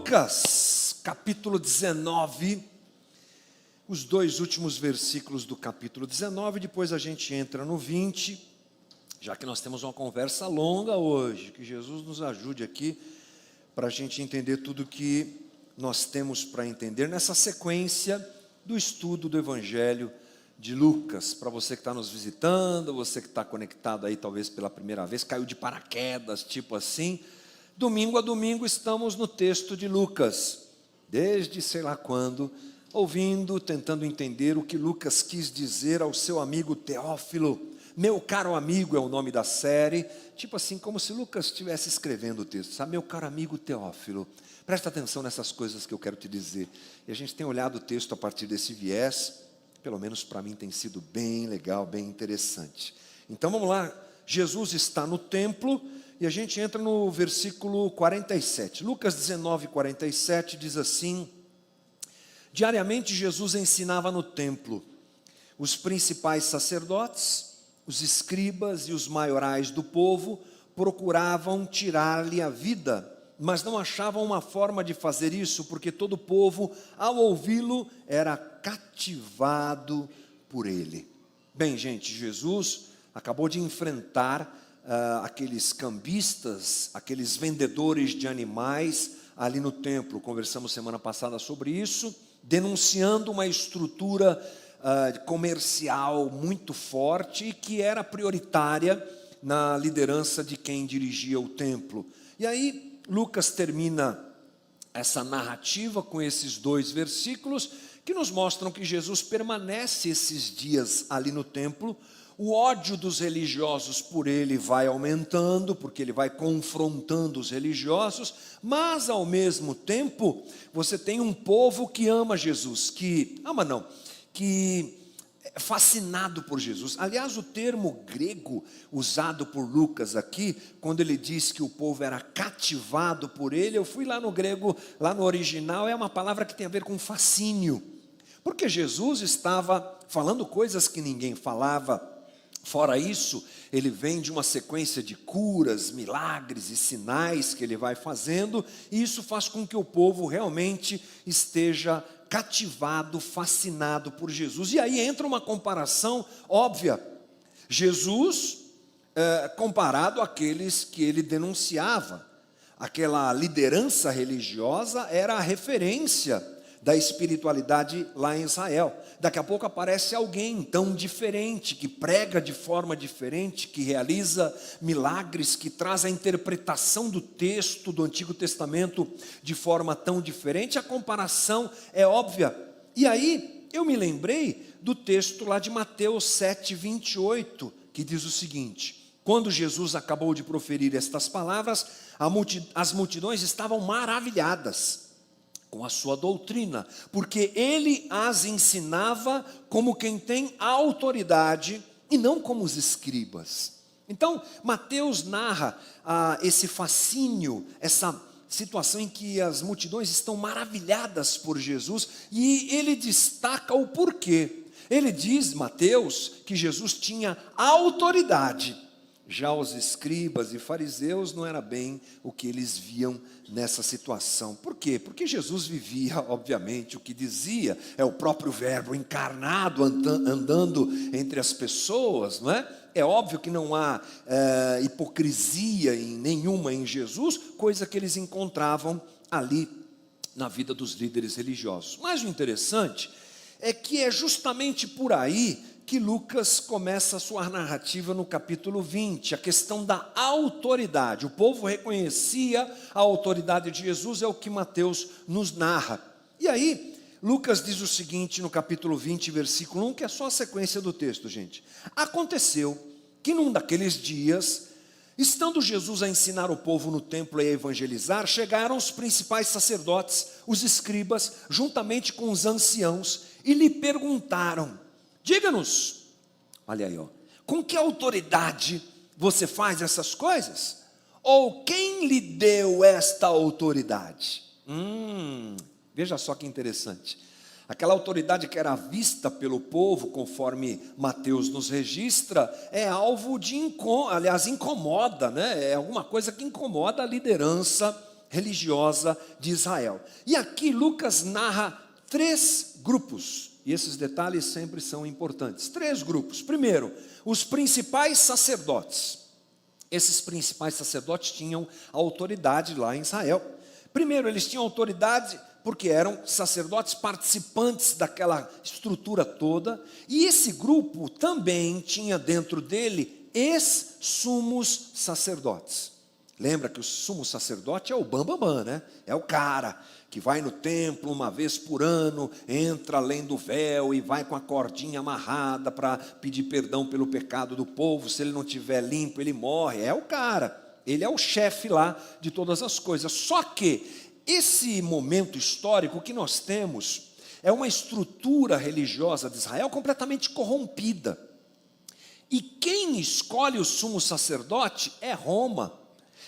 Lucas, capítulo 19, os dois últimos versículos do capítulo 19, depois a gente entra no 20, já que nós temos uma conversa longa hoje, que Jesus nos ajude aqui, para a gente entender tudo que nós temos para entender, nessa sequência do estudo do Evangelho de Lucas. Para você que está nos visitando, você que está conectado aí talvez pela primeira vez, caiu de paraquedas, tipo assim, domingo a domingo estamos no texto de Lucas, desde sei lá quando, ouvindo, tentando entender o que Lucas quis dizer ao seu amigo Teófilo. Meu caro amigo é o nome da série, tipo assim, como se Lucas estivesse escrevendo o texto, sabe? Meu caro amigo Teófilo, presta atenção nessas coisas que eu quero te dizer. E a gente tem olhado o texto a partir desse viés, pelo menos para mim tem sido bem legal, bem interessante. Então vamos lá, Jesus está no templo, e a gente entra no versículo 47, Lucas 19, 47 diz assim: diariamente Jesus ensinava no templo, os principais sacerdotes, os escribas e os maiorais do povo procuravam tirar-lhe a vida, mas não achavam uma forma de fazer isso, porque todo o povo, ao ouvi-lo, era cativado por ele. Bem, gente, Jesus acabou de enfrentar aqueles cambistas, aqueles vendedores de animais ali no templo. Conversamos semana passada sobre isso, denunciando uma estrutura comercial muito forte e que era prioritária na liderança de quem dirigia o templo. E aí Lucas termina essa narrativa com esses dois versículos que nos mostram que Jesus permanece esses dias ali no templo. O ódio dos religiosos por ele vai aumentando, porque ele vai confrontando os religiosos, mas ao mesmo tempo, você tem um povo que ama Jesus, que é fascinado por Jesus. Aliás, o termo grego usado por Lucas aqui, quando ele diz que o povo era cativado por ele, eu fui lá no grego, lá no original, é uma palavra que tem a ver com fascínio, porque Jesus estava falando coisas que ninguém falava. Fora isso, ele vem de uma sequência de curas, milagres e sinais que ele vai fazendo, e isso faz com que o povo realmente esteja cativado, fascinado por Jesus. E aí entra uma comparação óbvia. Jesus, comparado àqueles que ele denunciava. Aquela liderança religiosa era a referência da espiritualidade lá em Israel. Daqui a pouco aparece alguém tão diferente, que prega de forma diferente, que realiza milagres, que traz a interpretação do texto do Antigo Testamento de forma tão diferente. A comparação é óbvia. E aí eu me lembrei do texto lá de Mateus 7, 28, que diz o seguinte: quando Jesus acabou de proferir estas palavras, as multidões estavam maravilhadas com a sua doutrina, porque ele as ensinava como quem tem autoridade e não como os escribas. Então, Mateus narra esse fascínio, essa situação em que as multidões estão maravilhadas por Jesus, e ele destaca o porquê. Ele diz, Mateus, que Jesus tinha autoridade. Já os escribas e fariseus não era bem o que eles viam nessa situação. Por quê? Porque Jesus vivia, obviamente, o que dizia, é o próprio verbo encarnado andando entre as pessoas, não é? É óbvio que não há hipocrisia nenhuma em Jesus, coisa que eles encontravam ali na vida dos líderes religiosos. Mas o interessante é que é justamente por aí que Lucas começa a sua narrativa no capítulo 20, a questão da autoridade. O povo reconhecia a autoridade de Jesus, é o que Mateus nos narra. E aí, Lucas diz o seguinte no capítulo 20, versículo 1, que é só a sequência do texto, gente. Aconteceu que num daqueles dias, estando Jesus a ensinar o povo no templo e a evangelizar, chegaram os principais sacerdotes, os escribas, juntamente com os anciãos, e lhe perguntaram: diga-nos, olha aí, com que autoridade você faz essas coisas? Ou quem lhe deu esta autoridade? Veja só que interessante. Aquela autoridade que era vista pelo povo, conforme Mateus nos registra, é alvo de incomoda, né? É alguma coisa que incomoda a liderança religiosa de Israel. E aqui Lucas narra 3 grupos, e esses detalhes sempre são importantes. 3 grupos. Primeiro, os principais sacerdotes. Esses principais sacerdotes tinham autoridade lá em Israel. Primeiro, eles tinham autoridade porque eram sacerdotes participantes daquela estrutura toda, e esse grupo também tinha dentro dele ex-sumos sacerdotes. Lembra que o sumo sacerdote é o bambambam, né? É o cara que vai no templo uma vez por ano, entra além do véu e vai com a cordinha amarrada para pedir perdão pelo pecado do povo. Se ele não estiver limpo, ele morre. É o cara, ele é o chefe lá de todas as coisas. Só que esse momento histórico que nós temos é uma estrutura religiosa de Israel completamente corrompida. E quem escolhe o sumo sacerdote é Roma.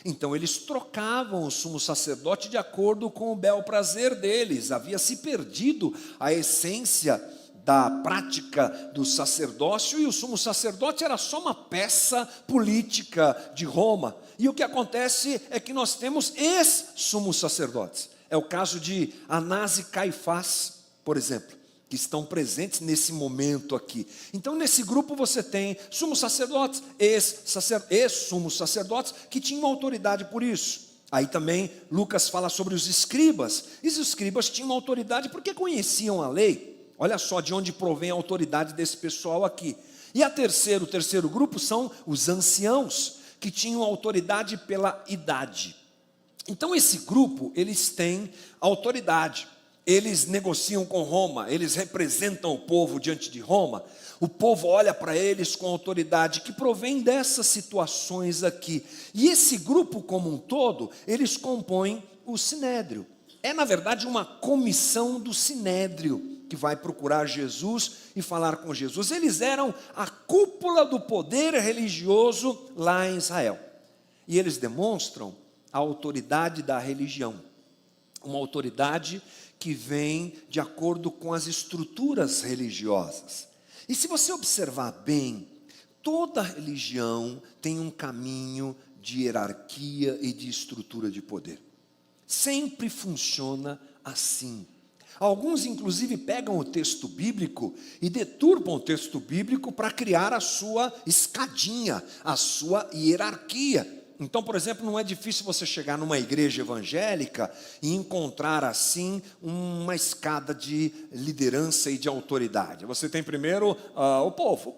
Então eles trocavam o sumo sacerdote de acordo com o bel prazer deles. Havia se perdido a essência da prática do sacerdócio, e o sumo sacerdote era só uma peça política de Roma. E o que acontece é que nós temos ex-sumos sacerdotes. É o caso de Anás e Caifás, por exemplo, que estão presentes nesse momento aqui. Então, nesse grupo você tem sumos sacerdotes, ex-sumos sacerdotes, que tinham autoridade por isso. Aí também Lucas fala sobre os escribas. E os escribas tinham autoridade porque conheciam a lei. Olha só de onde provém a autoridade desse pessoal aqui. E o terceiro grupo são os anciãos, que tinham autoridade pela idade. Então esse grupo, eles têm autoridade. Eles negociam com Roma, eles representam o povo diante de Roma. O povo olha para eles com autoridade que provém dessas situações aqui. E esse grupo como um todo, eles compõem o Sinédrio. É na verdade uma comissão do Sinédrio que vai procurar Jesus e falar com Jesus. Eles eram a cúpula do poder religioso lá em Israel. E eles demonstram a autoridade da religião. Uma autoridade que vem de acordo com as estruturas religiosas. E se você observar bem, toda religião tem um caminho de hierarquia e de estrutura de poder. Sempre funciona assim. Alguns, inclusive, pegam o texto bíblico e deturpam o texto bíblico para criar a sua escadinha, a sua hierarquia. Então, por exemplo, não é difícil você chegar numa igreja evangélica e encontrar assim uma escada de liderança e de autoridade. Você tem primeiro o povo,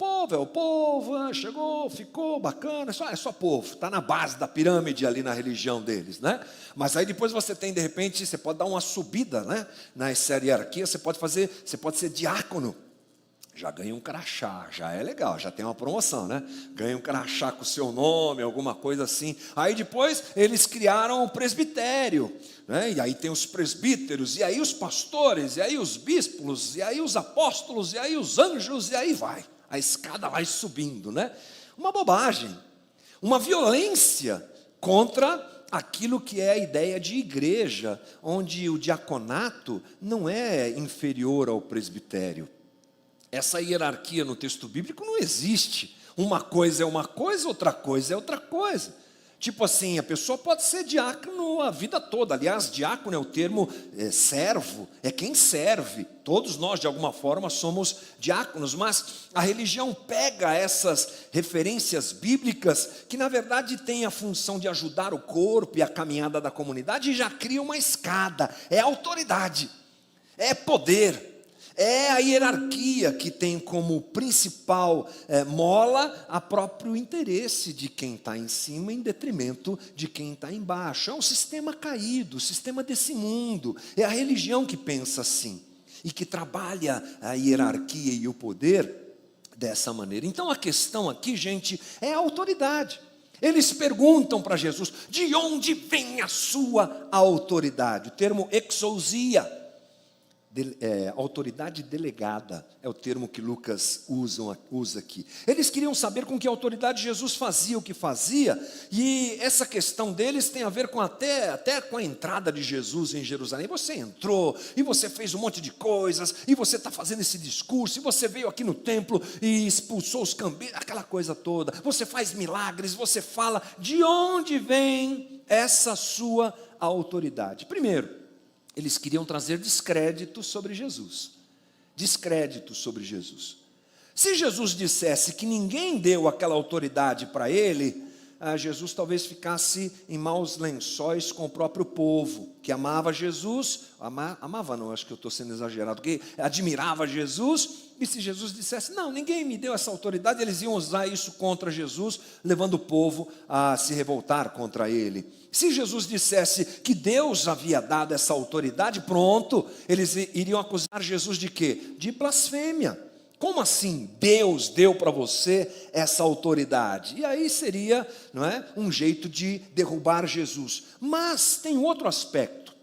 chegou, ficou bacana, é só povo, está na base da pirâmide ali na religião deles, né? Mas aí depois você tem, de repente, você pode dar uma subida, né? Nessa hierarquia, você pode ser diácono. Já ganha um crachá, já é legal, já tem uma promoção, né? Ganha um crachá com o seu nome, alguma coisa assim. Aí depois eles criaram o presbitério, né? E aí tem os presbíteros, e aí os pastores, e aí os bispos, e aí os apóstolos, e aí os anjos, e aí vai. A escada vai subindo, né? Uma bobagem, uma violência contra aquilo que é a ideia de igreja, onde o diaconato não é inferior ao presbitério. Essa hierarquia no texto bíblico não existe. Uma coisa é uma coisa, outra coisa é outra coisa. Tipo assim, a pessoa pode ser diácono a vida toda. Aliás, diácono é o termo servo, é quem serve. Todos nós, de alguma forma, somos diáconos. Mas a religião pega essas referências bíblicas, que na verdade têm a função de ajudar o corpo e a caminhada da comunidade, e já cria uma escada. É autoridade, é poder. É a hierarquia que tem como principal mola a próprio interesse de quem está em cima em detrimento de quem está embaixo. É um sistema caído, o sistema desse mundo. É a religião que pensa assim e que trabalha a hierarquia e o poder dessa maneira. Então a questão aqui, gente, é a autoridade. Eles perguntam para Jesus, de onde vem a sua autoridade? O termo exousia, autoridade delegada, é o termo que Lucas usa aqui. Eles queriam saber com que autoridade Jesus fazia o que fazia, e essa questão deles tem a ver com até com a entrada de Jesus em Jerusalém. Você entrou, e você fez um monte de coisas, e você está fazendo esse discurso, e você veio aqui no templo e expulsou os cambistas, aquela coisa toda. Você faz milagres, você fala, de onde vem essa sua a autoridade? Primeiro, eles queriam trazer descrédito sobre Jesus. Descrédito sobre Jesus. Se Jesus dissesse que ninguém deu aquela autoridade para ele, Jesus talvez ficasse em maus lençóis com o próprio povo, que amava Jesus, amava não, acho que eu estou sendo exagerado, que admirava Jesus, e se Jesus dissesse, não, ninguém me deu essa autoridade, eles iam usar isso contra Jesus, levando o povo a se revoltar contra ele. Se Jesus dissesse que Deus havia dado essa autoridade, pronto, eles iriam acusar Jesus de quê? De blasfêmia. Como assim Deus deu para você essa autoridade? E aí seria, não é, um jeito de derrubar Jesus. Mas tem outro aspecto.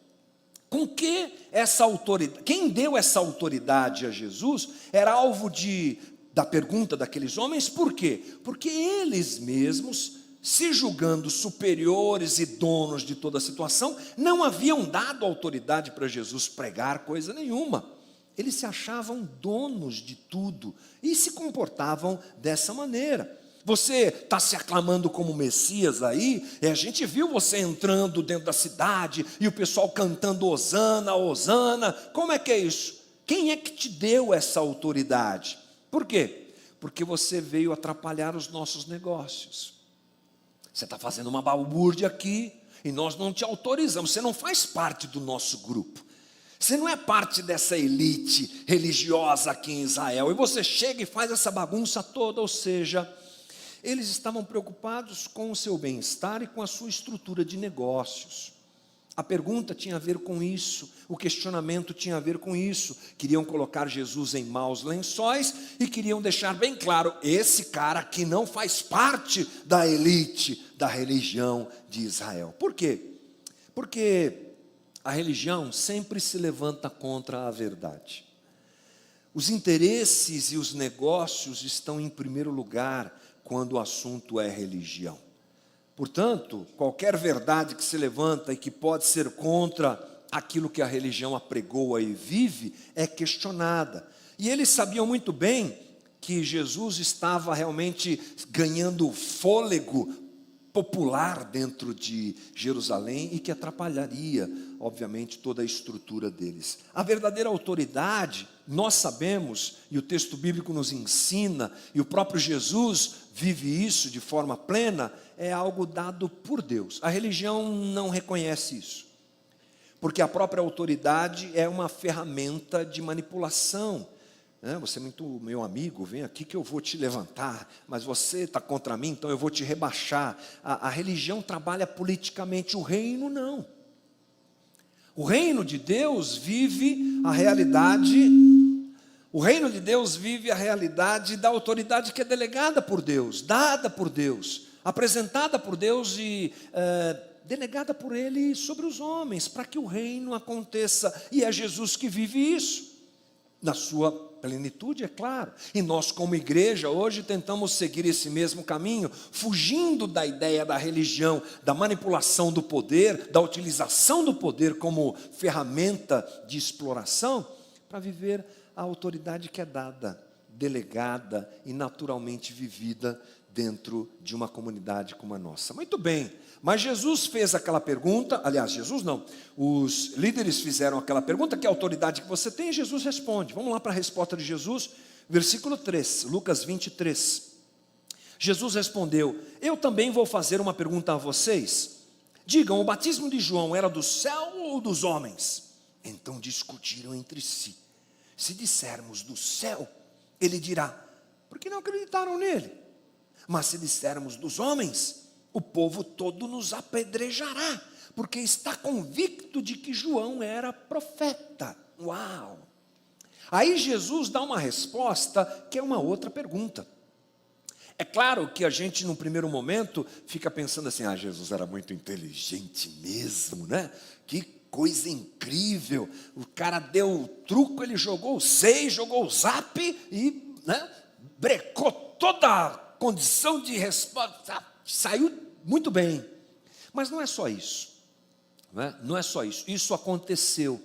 Com que essa autoridade, quem deu essa autoridade a Jesus era alvo da pergunta daqueles homens, por quê? Porque eles mesmos, se julgando superiores e donos de toda a situação, não haviam dado autoridade para Jesus pregar coisa nenhuma. Eles se achavam donos de tudo e se comportavam dessa maneira. Você está se aclamando como Messias aí, a gente viu você entrando dentro da cidade e o pessoal cantando Hosana, Hosana. Como é que é isso? Quem é que te deu essa autoridade? Por quê? Porque você veio atrapalhar os nossos negócios. Você está fazendo uma balbúrdia aqui e nós não te autorizamos, você não faz parte do nosso grupo. Você não é parte dessa elite religiosa aqui em Israel. E você chega e faz essa bagunça toda. Ou seja, eles estavam preocupados com o seu bem-estar e com a sua estrutura de negócios. A pergunta tinha a ver com isso. O questionamento tinha a ver com isso. Queriam colocar Jesus em maus lençóis e queriam deixar bem claro, esse cara aqui não faz parte da elite da religião de Israel. Por quê? Porque a religião sempre se levanta contra a verdade. Os interesses e os negócios estão em primeiro lugar quando o assunto é religião. Portanto, qualquer verdade que se levanta e que pode ser contra aquilo que a religião apregoa e vive, é questionada. E eles sabiam muito bem que Jesus estava realmente ganhando fôlego popular dentro de Jerusalém e que atrapalharia, obviamente, toda a estrutura deles. A verdadeira autoridade, nós sabemos, e o texto bíblico nos ensina, e o próprio Jesus vive isso de forma plena, é algo dado por Deus. A religião não reconhece isso, porque a própria autoridade é uma ferramenta de manipulação. Você é muito meu amigo, vem aqui que eu vou te levantar, mas você está contra mim, então eu vou te rebaixar. A religião trabalha politicamente, o reino não. O reino de Deus vive a realidade, da autoridade que é delegada por Deus, dada por Deus, apresentada por Deus e delegada por Ele sobre os homens, para que o reino aconteça. E é Jesus que vive isso, na sua plenitude, é claro. E nós, como igreja, hoje tentamos seguir esse mesmo caminho, fugindo da ideia da religião, da manipulação do poder, da utilização do poder como ferramenta de exploração, para viver a autoridade que é dada, delegada e naturalmente vivida dentro de uma comunidade como a nossa. Muito bem, mas Jesus fez aquela pergunta, aliás, Jesus não, os líderes fizeram aquela pergunta, que autoridade que você tem? E Jesus responde. Vamos lá para a resposta de Jesus, versículo 3, Lucas 23. Jesus respondeu, eu também vou fazer uma pergunta a vocês. Digam, o batismo de João era do céu ou dos homens? Então discutiram entre si. Se dissermos do céu, ele dirá, por que não acreditaram nele? Mas se dissermos dos homens, o povo todo nos apedrejará, porque está convicto de que João era profeta. Uau! Aí Jesus dá uma resposta que é uma outra pergunta. É claro que a gente, no primeiro momento, fica pensando assim, Jesus era muito inteligente mesmo, né? Que coisa incrível, o cara deu o truco, ele jogou o 6, jogou o zap e brecou toda a condição de resposta, saiu muito bem. Mas não é só isso, não é só isso, isso aconteceu.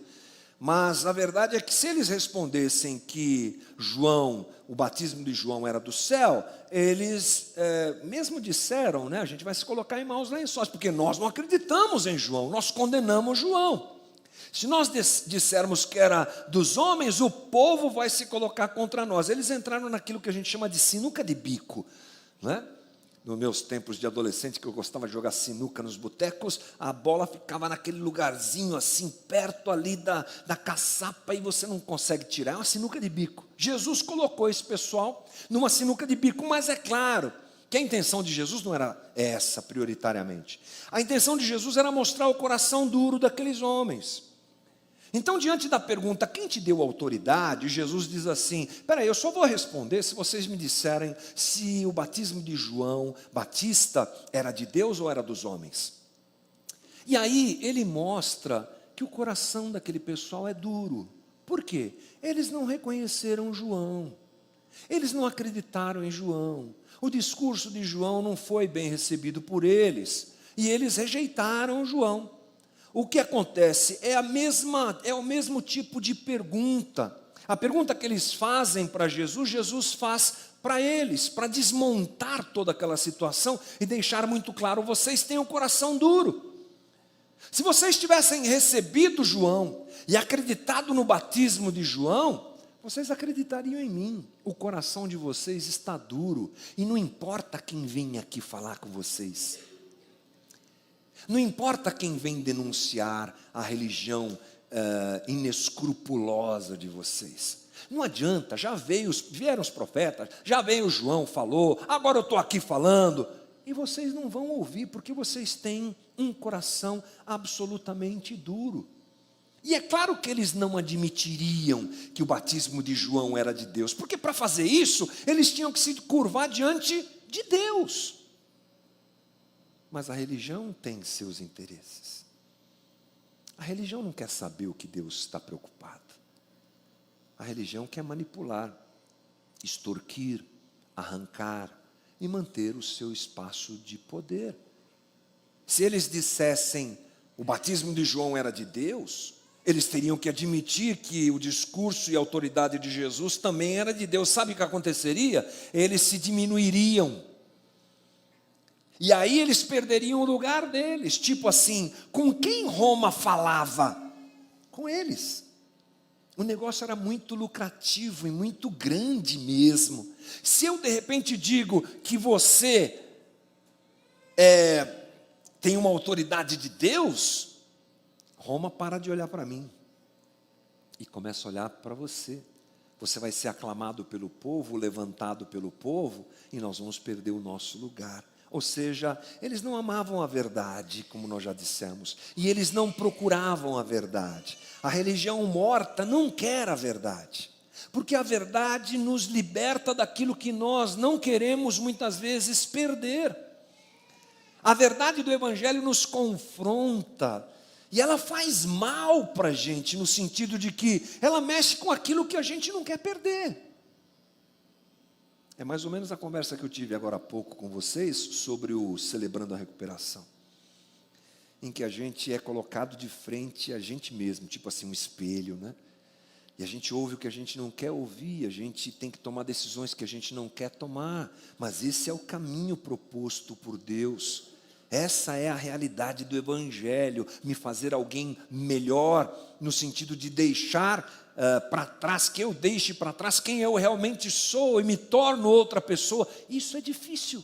Mas a verdade é que se eles respondessem que o batismo de João era do céu, eles mesmo disseram, né, a gente vai se colocar em maus lençóis, porque nós não acreditamos em João, nós condenamos João. Se nós dissermos que era dos homens, o povo vai se colocar contra nós. Eles entraram naquilo que a gente chama de sinuca de bico, né? Nos meus tempos de adolescente, que eu gostava de jogar sinuca nos botecos, a bola ficava naquele lugarzinho assim, perto ali da caçapa, e você não consegue tirar, é uma sinuca de bico. Jesus colocou esse pessoal numa sinuca de bico, mas é claro que a intenção de Jesus não era essa prioritariamente. A intenção de Jesus era mostrar o coração duro daqueles homens. Então, diante da pergunta, quem te deu autoridade? Jesus diz assim, espera aí, eu só vou responder se vocês me disserem se o batismo de João Batista era de Deus ou era dos homens. E aí, ele mostra que o coração daquele pessoal é duro. Por quê? Eles não reconheceram João. Eles não acreditaram em João. O discurso de João não foi bem recebido por eles. E eles rejeitaram João. O que acontece é o mesmo tipo de pergunta. A pergunta que eles fazem para Jesus, Jesus faz para eles, para desmontar toda aquela situação e deixar muito claro, vocês têm um coração duro. Se vocês tivessem recebido João e acreditado no batismo de João, vocês acreditariam em mim. O coração de vocês está duro e não importa quem vem aqui falar com vocês. Não importa quem vem denunciar a religião inescrupulosa de vocês. Não adianta, vieram os profetas, já veio João, falou, agora eu estou aqui falando. E vocês não vão ouvir, porque vocês têm um coração absolutamente duro. E é claro que eles não admitiriam que o batismo de João era de Deus, porque para fazer isso, eles tinham que se curvar diante de Deus. Mas a religião tem seus interesses. A religião não quer saber o que Deus está preocupado. A religião quer manipular, extorquir, arrancar e manter o seu espaço de poder. Se eles dissessem o batismo de João era de Deus, eles teriam que admitir que o discurso e a autoridade de Jesus também era de Deus. Sabe o que aconteceria? Eles se diminuiriam. E aí eles perderiam o lugar deles, tipo assim, com quem Roma falava? Com eles. O negócio era muito lucrativo e muito grande mesmo. Se eu de repente digo que você tem uma autoridade de Deus, Roma para de olhar para mim e começa a olhar para você. Você vai ser aclamado pelo povo, levantado pelo povo, e nós vamos perder o nosso lugar. Ou seja, eles não amavam a verdade, como nós já dissemos, e eles não procuravam a verdade. A religião morta não quer a verdade, porque a verdade nos liberta daquilo que nós não queremos muitas vezes perder. A verdade do Evangelho nos confronta, e ela faz mal para a gente, no sentido de que ela mexe com aquilo que a gente não quer perder. É mais ou menos a conversa que eu tive agora há pouco com vocês sobre o Celebrando a Recuperação, em que a gente é colocado de frente a gente mesmo, tipo assim, um espelho, né? E a gente ouve o que a gente não quer ouvir, a gente tem que tomar decisões que a gente não quer tomar, mas esse é o caminho proposto por Deus. Essa é a realidade do Evangelho, me fazer alguém melhor, no sentido de deixar para trás, que eu deixe para trás quem eu realmente sou e me torno outra pessoa. Isso é difícil.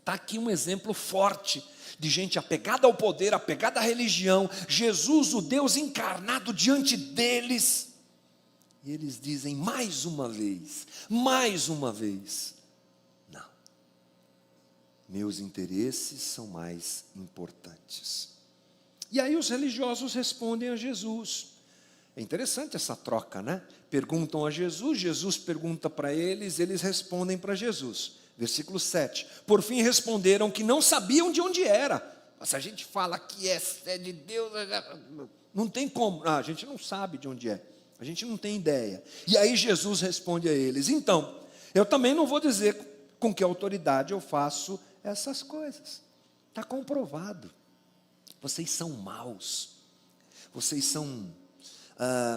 Está aqui um exemplo forte de gente apegada ao poder, apegada à religião, Jesus, o Deus encarnado, diante deles. E eles dizem mais uma vez, não, meus interesses são mais importantes. E aí os religiosos respondem a Jesus. É interessante essa troca, né? Perguntam a Jesus, Jesus pergunta para eles, eles respondem para Jesus. Versículo 7. Por fim responderam que não sabiam de onde era. Mas a gente fala que é de Deus, não tem como. A gente não sabe de onde é. A gente não tem ideia. E aí Jesus responde a eles, então, eu também não vou dizer com que autoridade eu faço essas coisas. Está comprovado. Vocês são maus. Vocês são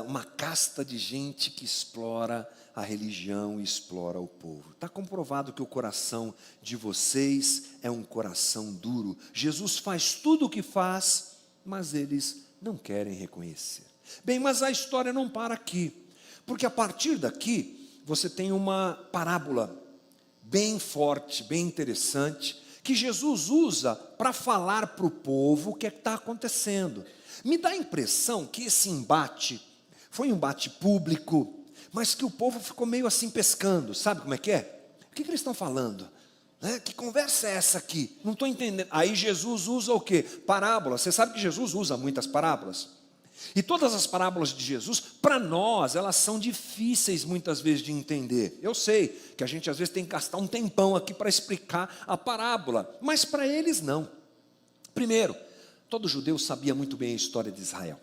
uma casta de gente que explora a religião e explora o povo. Está comprovado que o coração de vocês é um coração duro. Jesus faz tudo o que faz, mas eles não querem reconhecer. Bem, mas a história não para aqui, porque a partir daqui você tem uma parábola bem forte, bem interessante, que Jesus usa para falar para o povo o que está acontecendo. Me dá a impressão que esse embate foi um embate público, mas que o povo ficou meio assim pescando. Sabe como é que é? O que eles estão falando? Que conversa é essa aqui? Não estou entendendo. Aí Jesus usa o quê? Parábolas. Você sabe que Jesus usa muitas parábolas. E todas as parábolas de Jesus, para nós, elas são difíceis muitas vezes de entender. Eu sei que a gente às vezes tem que gastar um tempão aqui para explicar a parábola, mas para eles não. Primeiro, todo judeu sabia muito bem a história de Israel.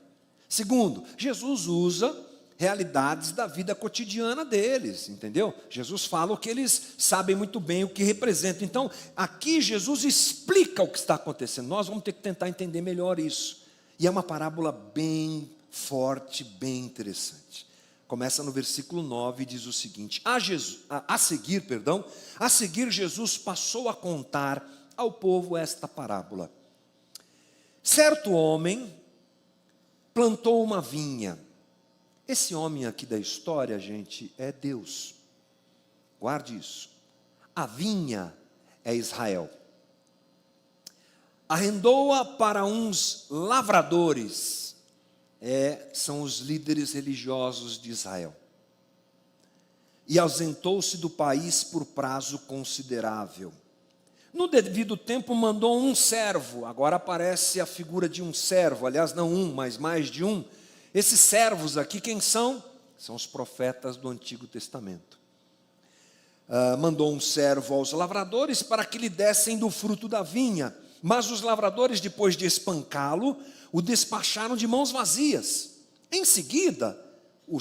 Segundo, Jesus usa realidades da vida cotidiana deles, entendeu? Jesus fala o que eles sabem muito bem, o que representa. Então, aqui Jesus explica o que está acontecendo. Nós vamos ter que tentar entender melhor isso. E é uma parábola bem forte, bem interessante. Começa no versículo 9 e diz o seguinte: a seguir Jesus passou a contar ao povo esta parábola. Certo homem plantou uma vinha. Esse homem aqui da história, gente, é Deus. Guarde isso. A vinha é Israel. Arrendou-a para uns lavradores, são os líderes religiosos de Israel. E ausentou-se do país por prazo considerável. No devido tempo mandou um servo. Agora aparece a figura de um servo, aliás não um, mas mais de um. Esses servos aqui quem são? São os profetas do Antigo Testamento. Mandou um servo aos lavradores para que lhe dessem do fruto da vinha. Mas os lavradores, depois de espancá-lo, o despacharam de mãos vazias. Em seguida, o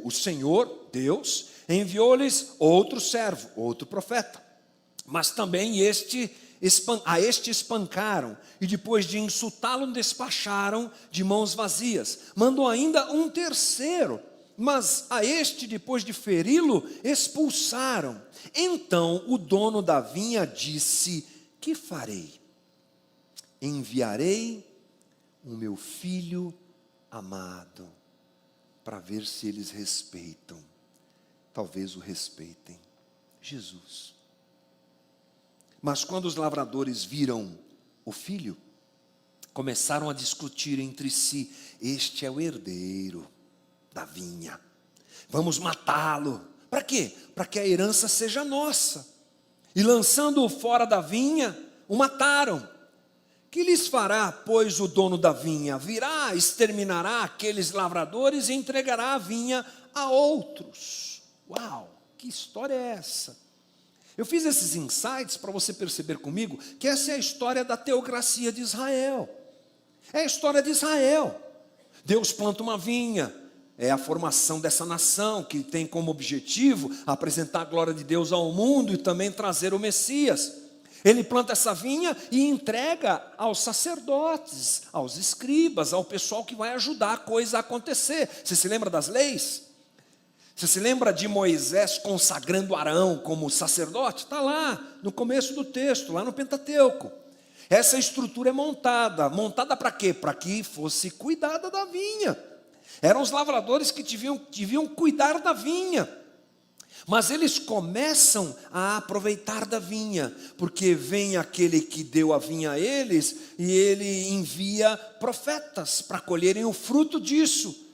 Senhor, Deus, enviou-lhes outro servo, outro profeta. Mas também a este espancaram, e depois de insultá-lo, despacharam de mãos vazias. Mandou ainda um terceiro, mas a este, depois de feri-lo, expulsaram. Então o dono da vinha disse: que farei? Enviarei o meu filho amado, para ver se eles respeitam. Talvez o respeitem. Jesus. Mas quando os lavradores viram o filho, começaram a discutir entre si: este é o herdeiro da vinha, vamos matá-lo. Para quê? Para que a herança seja nossa. E lançando-o fora da vinha, o mataram. Que lhes fará, pois, o dono da vinha? Virá, exterminará aqueles lavradores e entregará a vinha a outros. Uau, que história é essa? Eu fiz esses insights para você perceber comigo que essa é a história da teocracia de Israel. É a história de Israel. Deus planta uma vinha, é a formação dessa nação que tem como objetivo apresentar a glória de Deus ao mundo e também trazer o Messias. Ele planta essa vinha e entrega aos sacerdotes, aos escribas, ao pessoal que vai ajudar a coisa a acontecer. Você se lembra das leis? Você se lembra de Moisés consagrando Arão como sacerdote? Está lá, no começo do texto, lá no Pentateuco. Essa estrutura é montada para quê? Para que fosse cuidada da vinha. Eram os lavradores que deviam cuidar da vinha. Mas eles começam a aproveitar da vinha, porque vem aquele que deu a vinha a eles, e ele envia profetas para colherem o fruto disso.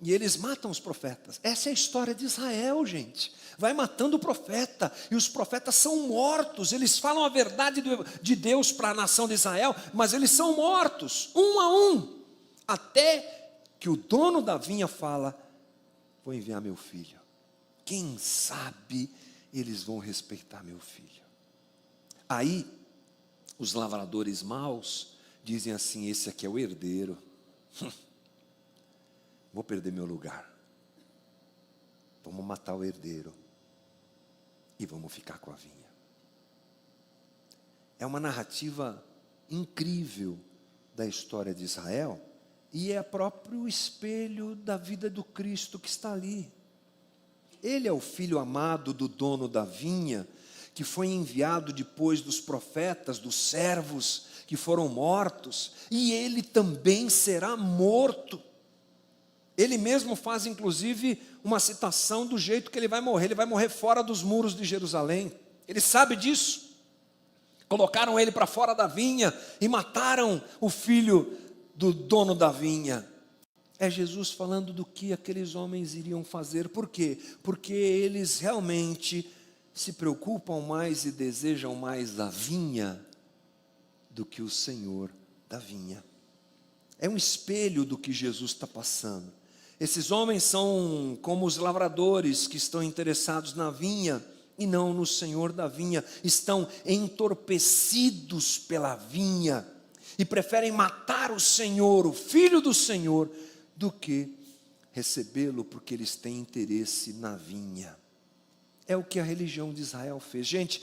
E eles matam os profetas. Essa é a história de Israel, gente. Vai matando o profeta, e os profetas são mortos. Eles falam a verdade de Deus para a nação de Israel, mas eles são mortos, um a um. Até que o dono da vinha fala: vou enviar meu filho. Quem sabe eles vão respeitar meu filho. Aí, os lavradores maus dizem assim: esse aqui é o herdeiro. Vou perder meu lugar. Vamos matar o herdeiro e vamos ficar com a vinha. É uma narrativa incrível da história de Israel, E é o próprio espelho da vida do Cristo que está ali. Ele é o filho amado do dono da vinha, que foi enviado depois dos profetas, dos servos que foram mortos, e ele também será morto. Ele mesmo faz inclusive uma citação do jeito que ele vai morrer fora dos muros de Jerusalém. Ele sabe disso. Colocaram ele para fora da vinha e mataram o filho do dono da vinha. É Jesus falando do que aqueles homens iriam fazer. Por quê? Porque eles realmente se preocupam mais e desejam mais a vinha do que o Senhor da vinha. É um espelho do que Jesus está passando. Esses homens são como os lavradores que estão interessados na vinha e não no Senhor da vinha. Estão entorpecidos pela vinha e preferem matar o Senhor, o Filho do Senhor, do que recebê-lo, porque eles têm interesse na vinha. É o que a religião de Israel fez. Gente,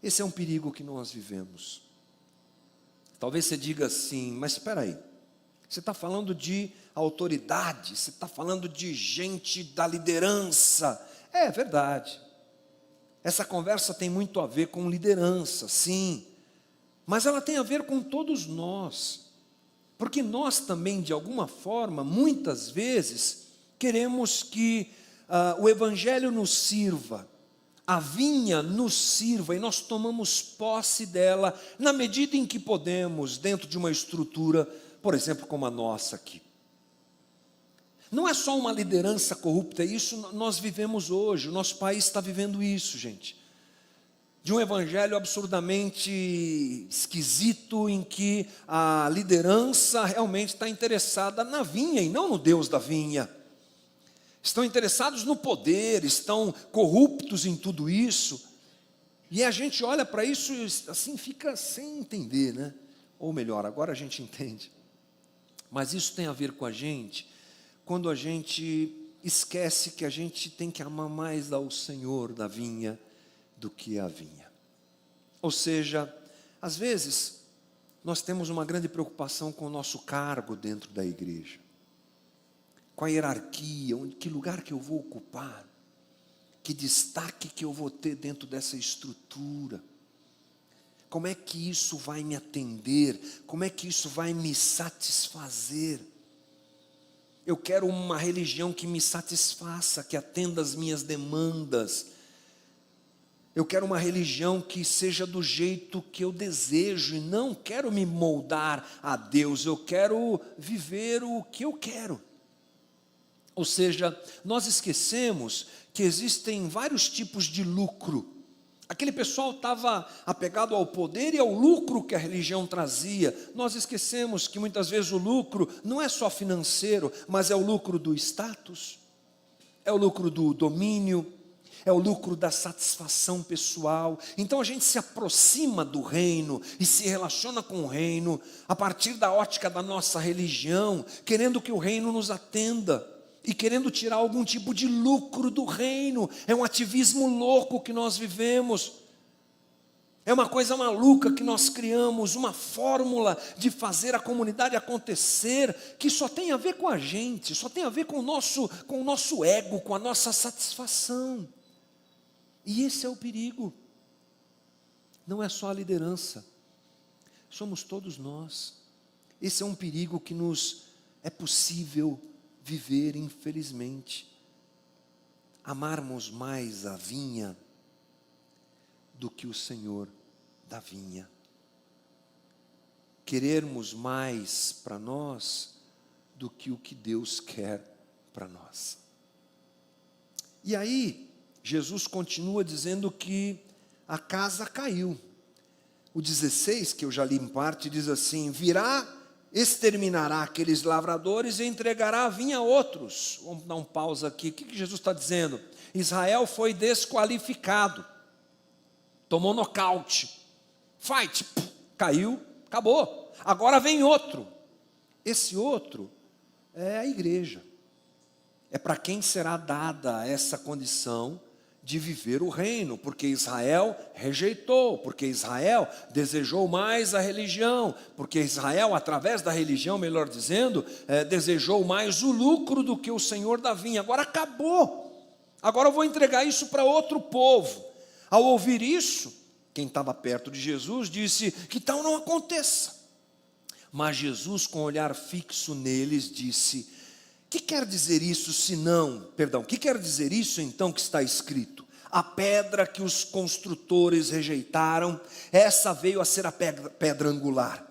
esse é um perigo que nós vivemos. Talvez você diga assim, mas espera aí, você está falando de autoridade, você está falando de gente da liderança. É verdade. Essa conversa tem muito a ver com liderança, sim. Mas ela tem a ver com todos nós. Porque nós também, de alguma forma, muitas vezes, queremos que o Evangelho nos sirva, a vinha nos sirva, e nós tomamos posse dela, na medida em que podemos, dentro de uma estrutura, por exemplo, como a nossa aqui. Não é só uma liderança corrupta, isso nós vivemos hoje, o nosso país está vivendo isso, gente. De um evangelho absurdamente esquisito, em que a liderança realmente está interessada na vinha e não no Deus da vinha. Estão interessados no poder, estão corruptos em tudo isso. E a gente olha para isso e assim fica sem entender, né? Ou melhor, agora a gente entende. Mas isso tem a ver com a gente, quando a gente esquece que a gente tem que amar mais ao Senhor da vinha do que a vinha. Ou seja, às vezes, nós temos uma grande preocupação com o nosso cargo dentro da igreja, com a hierarquia, que lugar que eu vou ocupar, que destaque que eu vou ter dentro dessa estrutura, como é que isso vai me atender, como é que isso vai me satisfazer. Eu quero uma religião que me satisfaça, que atenda às minhas demandas. Eu quero uma religião que seja do jeito que eu desejo, e não quero me moldar a Deus, eu quero viver o que eu quero. Ou seja, nós esquecemos que existem vários tipos de lucro. Aquele pessoal estava apegado ao poder e ao lucro que a religião trazia. Nós esquecemos que muitas vezes o lucro não é só financeiro, mas é o lucro do status, é o lucro do domínio, é o lucro da satisfação pessoal. Então a gente se aproxima do reino e se relaciona com o reino a partir da ótica da nossa religião, querendo que o reino nos atenda e querendo tirar algum tipo de lucro do reino. É um ativismo louco que nós vivemos. É uma coisa maluca que nós criamos, uma fórmula de fazer a comunidade acontecer, que só tem a ver com a gente, só tem a ver com o nosso ego, com a nossa satisfação. E esse é o perigo. Não é só a liderança, somos todos nós. Esse é um perigo que nos é possível viver, infelizmente. Amarmos mais a vinha do que o Senhor da vinha. Querermos mais para nós do que o que Deus quer para nós. E aí, Jesus continua dizendo que a casa caiu. O 16, que eu já li em parte, diz assim: virá, exterminará aqueles lavradores e entregará a vinha a outros. Vamos dar um pausa aqui. O que Jesus está dizendo? Israel foi desqualificado, tomou nocaute, fight, caiu, acabou. Agora vem outro. Esse outro é a igreja. É para quem será dada essa condição de viver o reino, porque Israel rejeitou, porque Israel desejou mais a religião, porque Israel, através da religião, melhor dizendo, desejou mais o lucro do que o Senhor da vinha. Agora acabou, agora eu vou entregar isso para outro povo. Ao ouvir isso, quem estava perto de Jesus disse: que tal não aconteça? Mas Jesus, com o olhar fixo neles, disse: que quer dizer isso que quer dizer isso então que está escrito? A pedra que os construtores rejeitaram, essa veio a ser a pedra angular.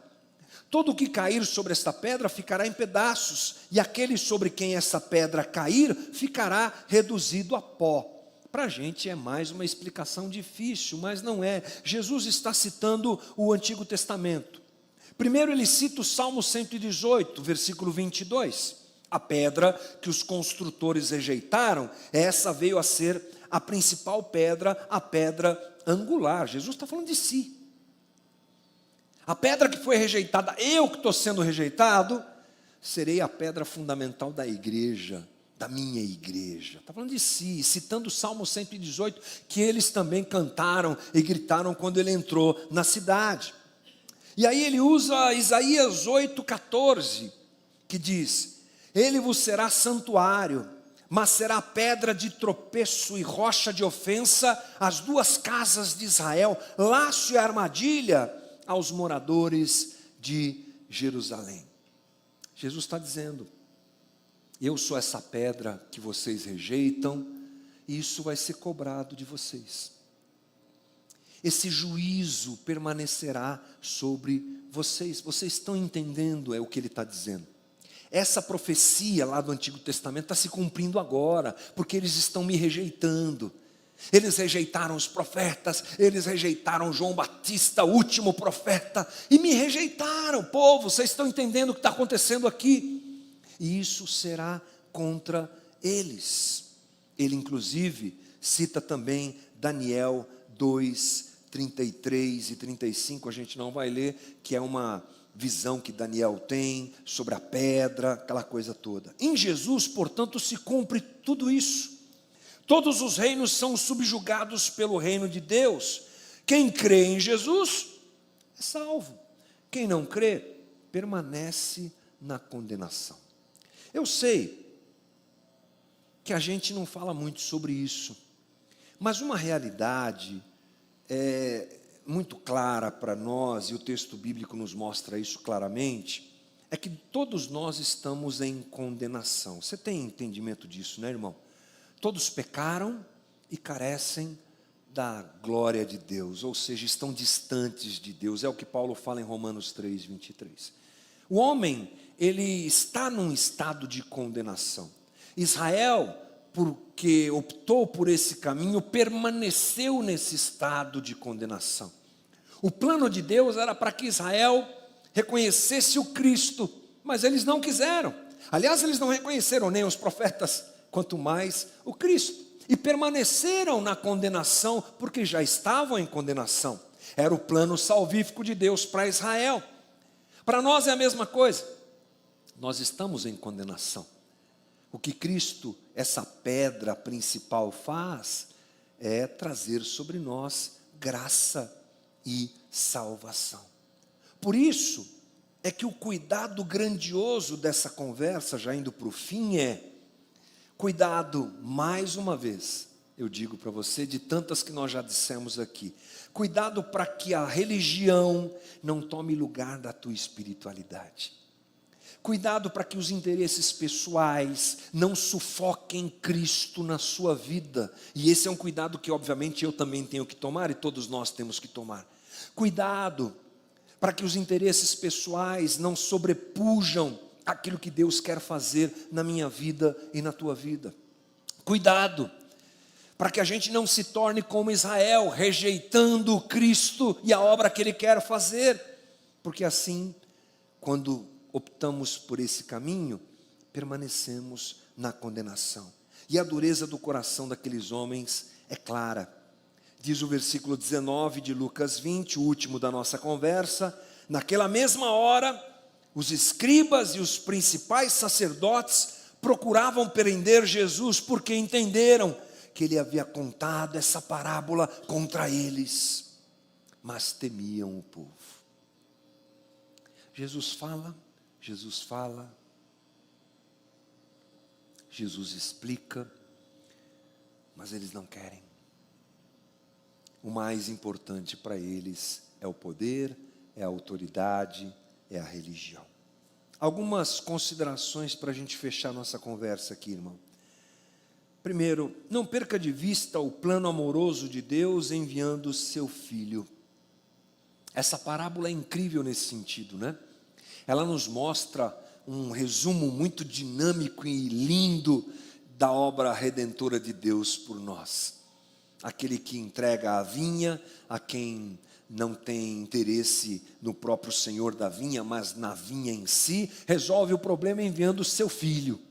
Todo o que cair sobre esta pedra ficará em pedaços, e aquele sobre quem essa pedra cair, ficará reduzido a pó. Para a gente é mais uma explicação difícil, mas não é. Jesus está citando o Antigo Testamento. Primeiro ele cita o Salmo 118, versículo 22. A pedra que os construtores rejeitaram, essa veio a ser a principal pedra, a pedra angular. Jesus está falando de si. A pedra que foi rejeitada, eu que estou sendo rejeitado, serei a pedra fundamental da igreja, da minha igreja. Está falando de si, citando o Salmo 118, que eles também cantaram e gritaram quando ele entrou na cidade. E aí ele usa Isaías 8,14, que diz: ele vos será santuário, mas será pedra de tropeço e rocha de ofensa às duas casas de Israel, laço e armadilha aos moradores de Jerusalém. Jesus está dizendo: eu sou essa pedra que vocês rejeitam, e isso vai ser cobrado de vocês. Esse juízo permanecerá sobre vocês. Vocês estão entendendo o que ele está dizendo? Essa profecia lá do Antigo Testamento está se cumprindo agora, porque eles estão me rejeitando. Eles rejeitaram os profetas, eles rejeitaram João Batista, o último profeta, e me rejeitaram. Povo, vocês estão entendendo o que está acontecendo aqui? E isso será contra eles. Ele inclusive cita também Daniel 2, 33 e 35, a gente não vai ler, que é uma visão que Daniel tem sobre a pedra, aquela coisa toda. Em Jesus, portanto, se cumpre tudo isso. Todos os reinos são subjugados pelo reino de Deus. Quem crê em Jesus é salvo. Quem não crê, permanece na condenação. Eu sei que a gente não fala muito sobre isso, mas uma realidade muito clara para nós, e o texto bíblico nos mostra isso claramente, é que todos nós estamos em condenação. Você tem entendimento disso, né, irmão? Todos pecaram e carecem da glória de Deus, ou seja, estão distantes de Deus. É o que Paulo fala em Romanos 3, 23. O homem, ele está num estado de condenação. Israel, porque optou por esse caminho, permaneceu nesse estado de condenação. O plano de Deus era para que Israel reconhecesse o Cristo, mas eles não quiseram. Aliás, eles não reconheceram nem os profetas, quanto mais o Cristo. E permaneceram na condenação, porque já estavam em condenação. Era o plano salvífico de Deus para Israel. Para nós é a mesma coisa. Nós estamos em condenação. O que Cristo, essa pedra principal, faz é trazer sobre nós graça e salvação. Por isso é que o cuidado grandioso dessa conversa, já indo para o fim, cuidado, mais uma vez, eu digo para você, de tantas que nós já dissemos aqui, cuidado para que a religião não tome lugar da tua espiritualidade. Cuidado para que os interesses pessoais não sufoquem Cristo na sua vida. E esse é um cuidado que obviamente eu também tenho que tomar e todos nós temos que tomar. Cuidado para que os interesses pessoais não sobrepujam aquilo que Deus quer fazer na minha vida e na tua vida. Cuidado para que a gente não se torne como Israel, rejeitando Cristo e a obra que Ele quer fazer. Porque assim, quando optamos por esse caminho, permanecemos na condenação. E a dureza do coração daqueles homens é clara. Diz o versículo 19 de Lucas 20, o último da nossa conversa: naquela mesma hora, os escribas e os principais sacerdotes procuravam prender Jesus, porque entenderam que ele havia contado essa parábola contra eles, mas temiam o povo. Jesus fala, Jesus explica, mas eles não querem. O mais importante para eles é o poder, é a autoridade, é a religião. Algumas considerações para a gente fechar nossa conversa aqui, irmão. Primeiro, não perca de vista o plano amoroso de Deus enviando o seu Filho. Essa parábola é incrível nesse sentido, né? Ela nos mostra um resumo muito dinâmico e lindo da obra redentora de Deus por nós. Aquele que entrega a vinha a quem não tem interesse no próprio Senhor da vinha, mas na vinha em si, resolve o problema enviando o seu Filho.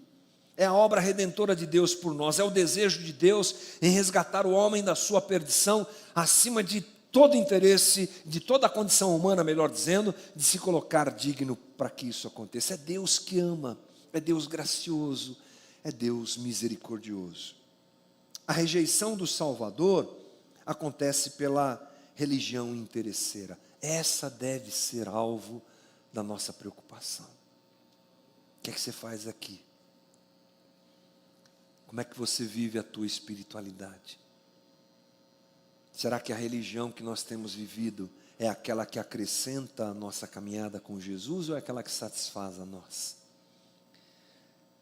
É a obra redentora de Deus por nós, é o desejo de Deus em resgatar o homem da sua perdição, acima de todo interesse, de toda a condição humana, melhor dizendo, de se colocar digno para que isso aconteça. É Deus que ama, é Deus gracioso, é Deus misericordioso. A rejeição do Salvador acontece pela religião interesseira. Essa deve ser alvo da nossa preocupação. O que é que você faz aqui? Como é que você vive a tua espiritualidade? Será que a religião que nós temos vivido é aquela que acrescenta a nossa caminhada com Jesus ou é aquela que satisfaz a nós?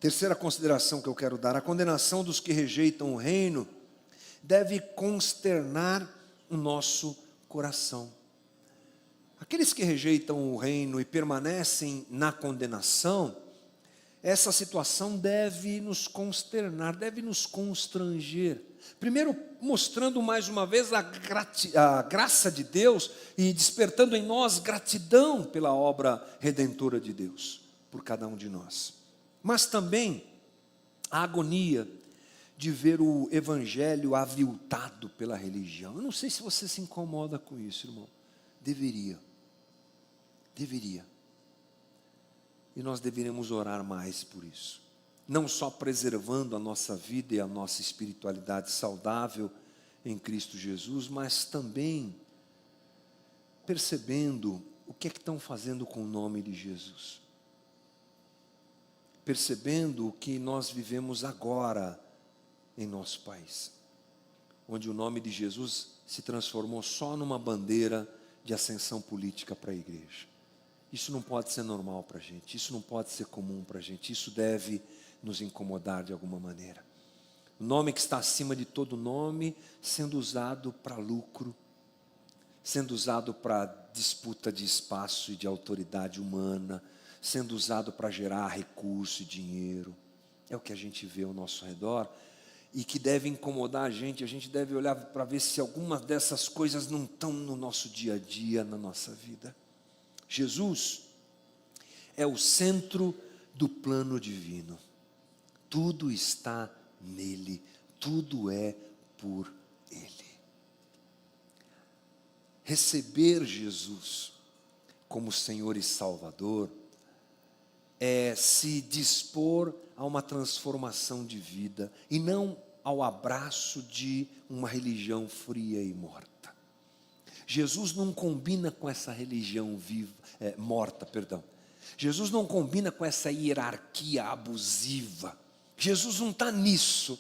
Terceira consideração que eu quero dar: a condenação dos que rejeitam o reino deve consternar o nosso coração. Aqueles que rejeitam o reino e permanecem na condenação, essa situação deve nos consternar, deve nos constranger. Primeiro, mostrando mais uma vez a graça de Deus e despertando em nós gratidão pela obra redentora de Deus, por cada um de nós. Mas também a agonia de ver o evangelho aviltado pela religião. Eu não sei se você se incomoda com isso, irmão. Deveria. E nós deveríamos orar mais por isso. Não só preservando a nossa vida e a nossa espiritualidade saudável em Cristo Jesus, mas também percebendo o que é que estão fazendo com o nome de Jesus. Percebendo o que nós vivemos agora em nosso país, onde o nome de Jesus se transformou só numa bandeira de ascensão política para a igreja. Isso não pode ser normal para a gente, isso não pode ser comum para a gente, isso deve nos incomodar de alguma maneira. O nome que está acima de todo nome, sendo usado para lucro, sendo usado para disputa de espaço e de autoridade humana, sendo usado para gerar recurso e dinheiro. É o que a gente vê ao nosso redor e que deve incomodar a gente deve olhar para ver se algumas dessas coisas não estão no nosso dia a dia, na nossa vida. Jesus é o centro do plano divino. Tudo está nele, tudo é por ele. Receber Jesus como Senhor e Salvador é se dispor a uma transformação de vida e não ao abraço de uma religião fria e morta. Jesus não combina com essa religião morta. Jesus não combina com essa hierarquia abusiva. Jesus não está nisso.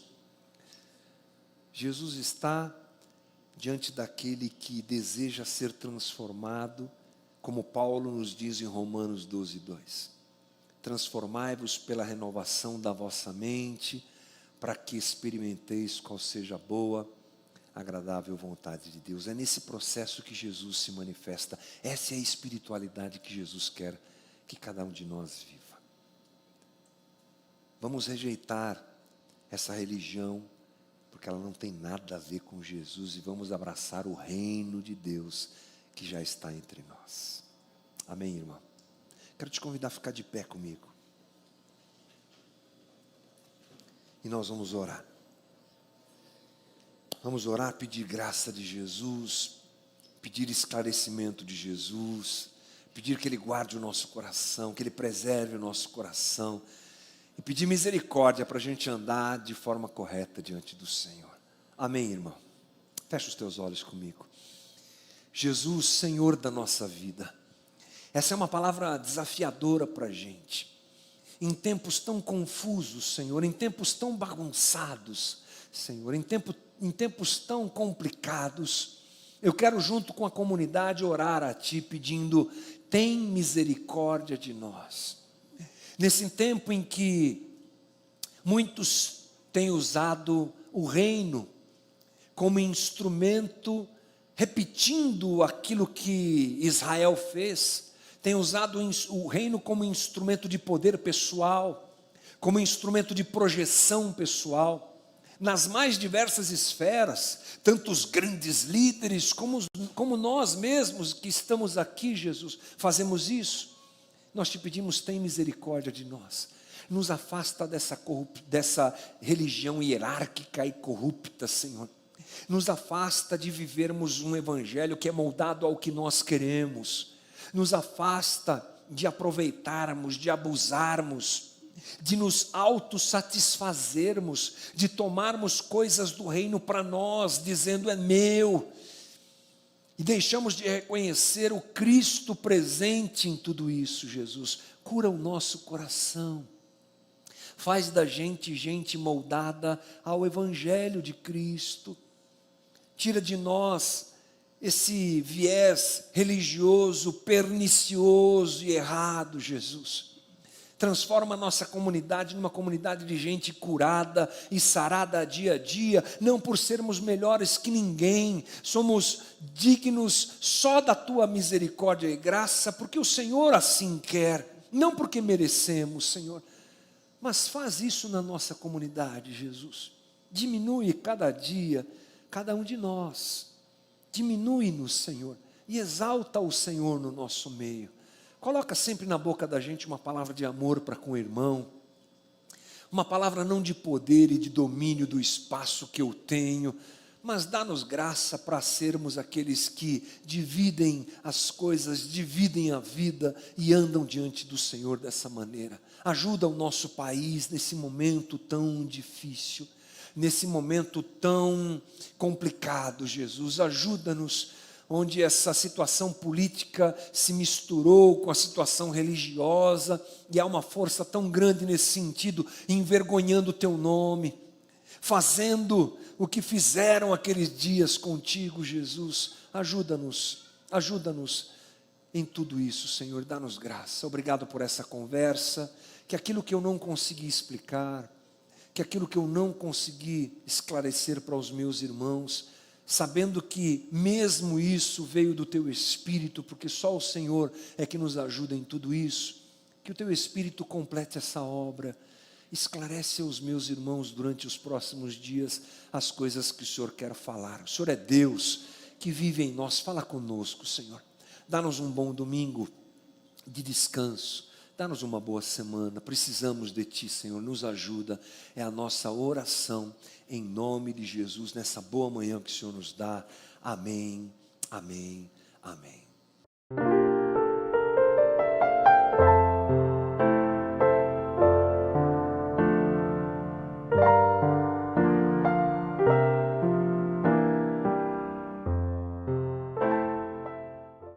Jesus está diante daquele que deseja ser transformado, como Paulo nos diz em Romanos 12:2. Transformai-vos pela renovação da vossa mente, para que experimenteis qual seja a boa, agradável vontade de Deus. É nesse processo que Jesus se manifesta. Essa é a espiritualidade que Jesus quer que cada um de nós viva. Vamos rejeitar essa religião, porque ela não tem nada a ver com Jesus, e vamos abraçar o reino de Deus que já está entre nós. Amém, irmão? Quero te convidar a ficar de pé comigo. E nós vamos orar. Vamos orar, pedir graça de Jesus, pedir esclarecimento de Jesus, pedir que Ele guarde o nosso coração, que Ele preserve o nosso coração, e pedir misericórdia para a gente andar de forma correta diante do Senhor. Amém, irmão? Fecha os teus olhos comigo. Jesus, Senhor da nossa vida. Essa é uma palavra desafiadora para a gente. Em tempos tão confusos, Senhor, em tempos tão bagunçados, Senhor, em tempos tão complicados, eu quero junto com a comunidade orar a Ti pedindo, tem misericórdia de nós. Nesse tempo em que muitos têm usado o reino como instrumento, repetindo aquilo que Israel fez, tem usado o reino como instrumento de poder pessoal, como instrumento de projeção pessoal, nas mais diversas esferas, tanto os grandes líderes, como nós mesmos que estamos aqui, Jesus, fazemos isso. Nós te pedimos, tem misericórdia de nós, nos afasta dessa religião hierárquica e corrupta, Senhor, nos afasta de vivermos um evangelho que é moldado ao que nós queremos, nos afasta de aproveitarmos, de abusarmos, de nos autossatisfazermos, de tomarmos coisas do reino para nós, dizendo é meu, e deixamos de reconhecer o Cristo presente em tudo isso. Jesus, cura o nosso coração, faz da gente gente moldada ao Evangelho de Cristo, tira de nós esse viés religioso, pernicioso e errado, Jesus. Transforma a nossa comunidade numa comunidade de gente curada e sarada dia a dia, não por sermos melhores que ninguém, somos dignos só da Tua misericórdia e graça, porque o Senhor assim quer, não porque merecemos, Senhor, mas faz isso na nossa comunidade, Jesus. Diminui cada dia, cada um de nós. Diminui-nos, Senhor, e exalta o Senhor no nosso meio. Coloca sempre na boca da gente uma palavra de amor para com o irmão, uma palavra não de poder e de domínio do espaço que eu tenho, mas dá-nos graça para sermos aqueles que dividem as coisas, dividem a vida e andam diante do Senhor dessa maneira. Ajuda o nosso país nesse momento tão difícil, nesse momento tão complicado, Jesus, ajuda-nos, onde essa situação política se misturou com a situação religiosa, e há uma força tão grande nesse sentido, envergonhando o Teu nome, fazendo o que fizeram aqueles dias contigo, Jesus. Ajuda-nos em tudo isso, Senhor, dá-nos graça. Obrigado por essa conversa, que aquilo que eu não consegui explicar, que aquilo que eu não consegui esclarecer para os meus irmãos, sabendo que mesmo isso veio do Teu Espírito, porque só o Senhor é que nos ajuda em tudo isso, que o Teu Espírito complete essa obra, esclarece aos meus irmãos durante os próximos dias as coisas que o Senhor quer falar. O Senhor é Deus que vive em nós, fala conosco, Senhor, dá-nos um bom domingo de descanso, dá-nos uma boa semana, precisamos de Ti, Senhor, nos ajuda, é a nossa oração, em nome de Jesus, nessa boa manhã que o Senhor nos dá, amém, amém, amém.